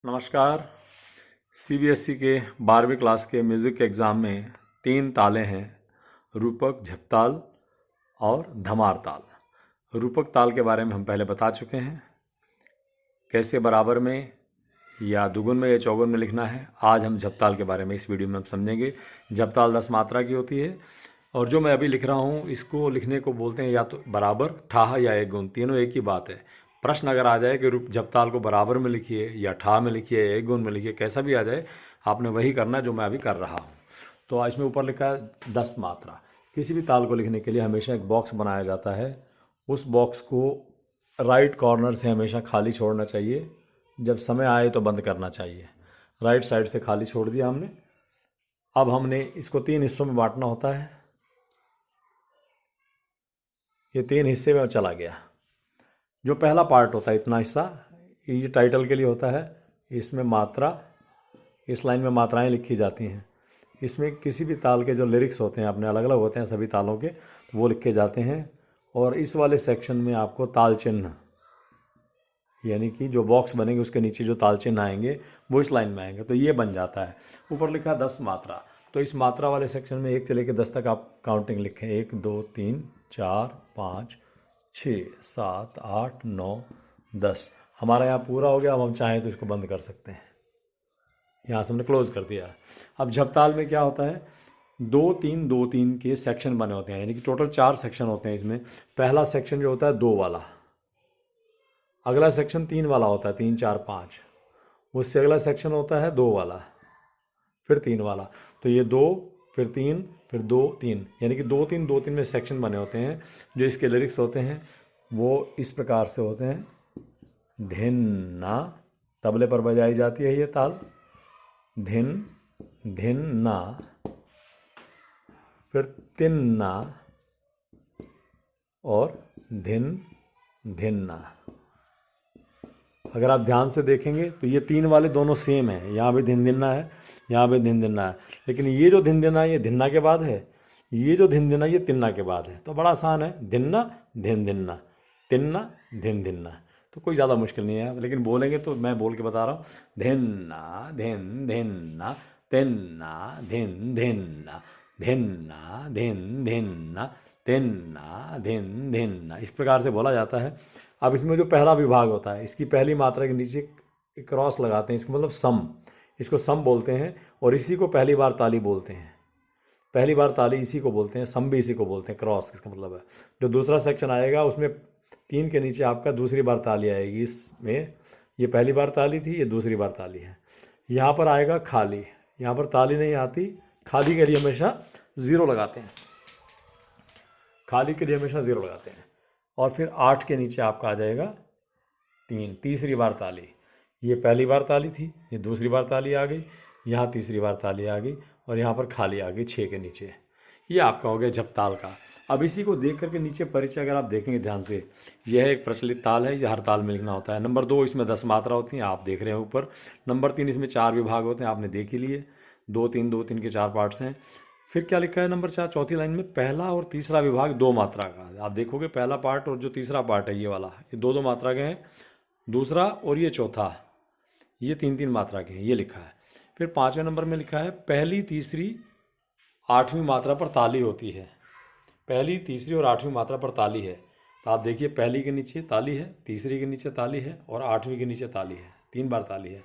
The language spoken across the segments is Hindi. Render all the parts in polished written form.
नमस्कार। सीबीएसई के 12वीं क्लास के म्यूज़िक एग्ज़ाम में 3 ताले हैं, रूपक, झपताल और धमार ताल। रूपक ताल के बारे में हम पहले बता चुके हैं, कैसे बराबर में या दुगुन में या चौगुन में लिखना है। आज हम झपताल के बारे में इस वीडियो में हम समझेंगे। झपताल 10 मात्रा की होती है और जो मैं अभी लिख रहा हूँ इसको लिखने को बोलते हैं या तो बराबर, ठाह या एक गुण, तीनों एक ही बात है। प्रश्न अगर आ जाए कि झपताल को बराबर में लिखिए या ठा में लिखिए या एक गुण में लिखिए, कैसा भी आ जाए आपने वही करना है जो मैं अभी कर रहा हूँ। तो इसमें ऊपर लिखा है 10 मात्रा। किसी भी ताल को लिखने के लिए हमेशा एक बॉक्स बनाया जाता है। उस बॉक्स को राइट कॉर्नर से हमेशा खाली छोड़ना चाहिए, जब समय आए तो बंद करना चाहिए। राइट साइड से खाली छोड़ दिया हमने। अब हमने इसको 3 हिस्सों में बांटना होता है। ये 3 हिस्से में चला गया। जो पहला पार्ट होता है, इतना हिस्सा, ये टाइटल के लिए होता है। इसमें मात्रा, इस लाइन में मात्राएं लिखी जाती हैं। इसमें किसी भी ताल के जो लिरिक्स होते हैं अपने अलग अलग होते हैं सभी तालों के, तो वो लिखे जाते हैं। और इस वाले सेक्शन में आपको ताल चिन्ह, यानी कि जो बॉक्स बनेंगे उसके नीचे जो ताल चिन्ह आएंगे वो इस लाइन में आएंगे, तो ये बन जाता है। ऊपर लिखा 10 मात्रा, तो इस मात्रा वाले सेक्शन में 1 से लेकर 10 तक आप काउंटिंग लिखें। 1 2 3 4 5 6 7 8 9 10। हमारा यहाँ पूरा हो गया। अब हम चाहें तो इसको बंद कर सकते हैं। यहाँ से हमने क्लोज कर दिया। अब झपताल में क्या होता है, 2 3 के सेक्शन बने होते हैं, यानी कि टोटल 4 सेक्शन होते हैं इसमें। पहला सेक्शन जो होता है 2 वाला, अगला सेक्शन 3 वाला होता है, 3 4 5। उससे अगला सेक्शन होता है 2 वाला, फिर 3 वाला। तो ये 2 फिर 3 फिर 2 3, यानी कि 2 3 में सेक्शन बने होते हैं। जो इसके लिरिक्स होते हैं वो इस प्रकार से होते हैं। धिन ना, तबले पर बजाई जाती है ये ताल। धिन धिन ना, फिर तिन ना और धिन धिन ना। अगर आप ध्यान से देखेंगे तो ये 3 वाले दोनों सेम है। यहाँ भी धिन धिन्ना है, यहाँ भी धिन धिन्ना है, लेकिन ये जो धिन धिन्ना है ये धिन्ना के बाद है, ये जो धिन धिन्ना ये तिन्ना के बाद है। तो बड़ा आसान है, धिन्ना धिन धिन्ना, तिन्ना धिन धिन्ना। तो कोई ज़्यादा मुश्किल नहीं है, लेकिन बोलेंगे तो मैं बोल के बता रहा हूँ। धिन्ना धिन धिन्ना, तिन्ना धिन धिन्ना, धिन्ना धिन धिन्ना, तिन्ना धिन धिन्ना। इस प्रकार से बोला जाता है। अब इसमें जो पहला विभाग होता है, इसकी पहली मात्रा के नीचे एक क्रॉस लगाते हैं, इसका मतलब सम, इसको सम बोलते हैं। और इसी को पहली बार ताली बोलते हैं। पहली बार ताली इसी को बोलते हैं, सम भी इसी को बोलते हैं। क्रॉस इसका मतलब है। जो दूसरा सेक्शन आएगा उसमें 3 के नीचे आपका दूसरी बार ताली आएगी। इसमें ये पहली बार ताली थी, ये दूसरी बार ताली है। यहाँ पर आएगा खाली, यहाँ पर ताली नहीं आती। खाली के लिए हमेशा 0 लगाते हैं, खाली के लिए हमेशा 0 लगाते हैं। और फिर 8 के नीचे आपका आ जाएगा 3, तीसरी बार ताली। ये पहली बार ताली थी, ये दूसरी बार ताली आ गई, यहाँ तीसरी बार ताली आ गई और यहाँ पर खाली आ गई 6 के नीचे। ये आपका हो गया झपताल का। अब इसी को देख करके नीचे परिचय अगर आप देखेंगे ध्यान से, यह एक प्रचलित ताल है, ये हर ताल में लिखना होता है। नंबर 2, इसमें 10 मात्रा होती हैं, आप देख रहे हैं ऊपर। नंबर 3, इसमें 4 विभाग होते हैं, आपने देख ही लिए। 2 3 के 4 पार्ट्स हैं। फिर क्या लिखा है नंबर 4, चौथी लाइन में, पहला और तीसरा विभाग 2 मात्रा का। आप देखोगे पहला पार्ट और जो तीसरा पार्ट है ये वाला, ये 2 मात्रा के हैं। दूसरा और ये चौथा, ये 3 मात्रा के हैं, ये लिखा है। फिर 5वें नंबर में लिखा है पहली, तीसरी, 8वीं मात्रा पर ताली होती है। पहली, तीसरी और 8वीं मात्रा पर ताली है। तो आप देखिए, पहली के नीचे ताली है, तीसरी के नीचे ताली है और 8वीं के नीचे ताली है। 3 बार ताली है।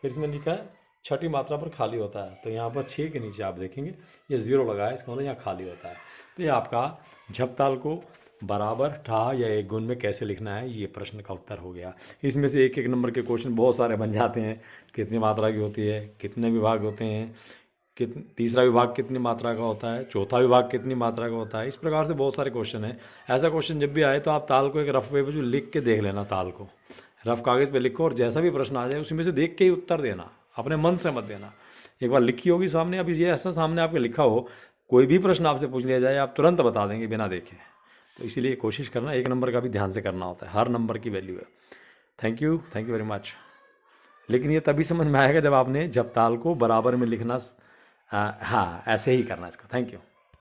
फिर इसमें लिखा है छठी मात्रा पर खाली होता है। तो यहाँ पर 6 के नीचे आप देखेंगे ये 0 लगा है, इसका मतलब यहाँ खाली होता है। तो ये आपका झपताल को बराबर, ठा या एक गुण में कैसे लिखना है, ये प्रश्न का उत्तर हो गया। इसमें से 1 नंबर के क्वेश्चन बहुत सारे बन जाते हैं। कितनी मात्रा की होती है, कितने विभाग होते हैं, तीसरा विभाग कितनी मात्रा का होता है, चौथा विभाग कितनी मात्रा का होता है। इस प्रकार से बहुत सारे क्वेश्चन हैं। ऐसा क्वेश्चन जब भी आए तो आप ताल को एक रफ पेपर पर लिख के देख लेना। ताल को रफ कागज़ पे लिखो और जैसा भी प्रश्न आ जाए उसमें से देख के ही उत्तर देना, अपने मन से मत देना। एक बार लिखी होगी सामने, अभी ये ऐसा सामने आपके लिखा हो, कोई भी प्रश्न आपसे पूछ लिया जाए आप तुरंत बता देंगे बिना देखे। तो इसीलिए कोशिश करना, 1 नंबर का भी ध्यान से करना होता है, हर नंबर की वैल्यू है। Thank you very much. लेकिन ये तभी समझ में आएगा जब आपने झपताल को बराबर में लिखना, हाँ ऐसे ही करना इसका। Thank you.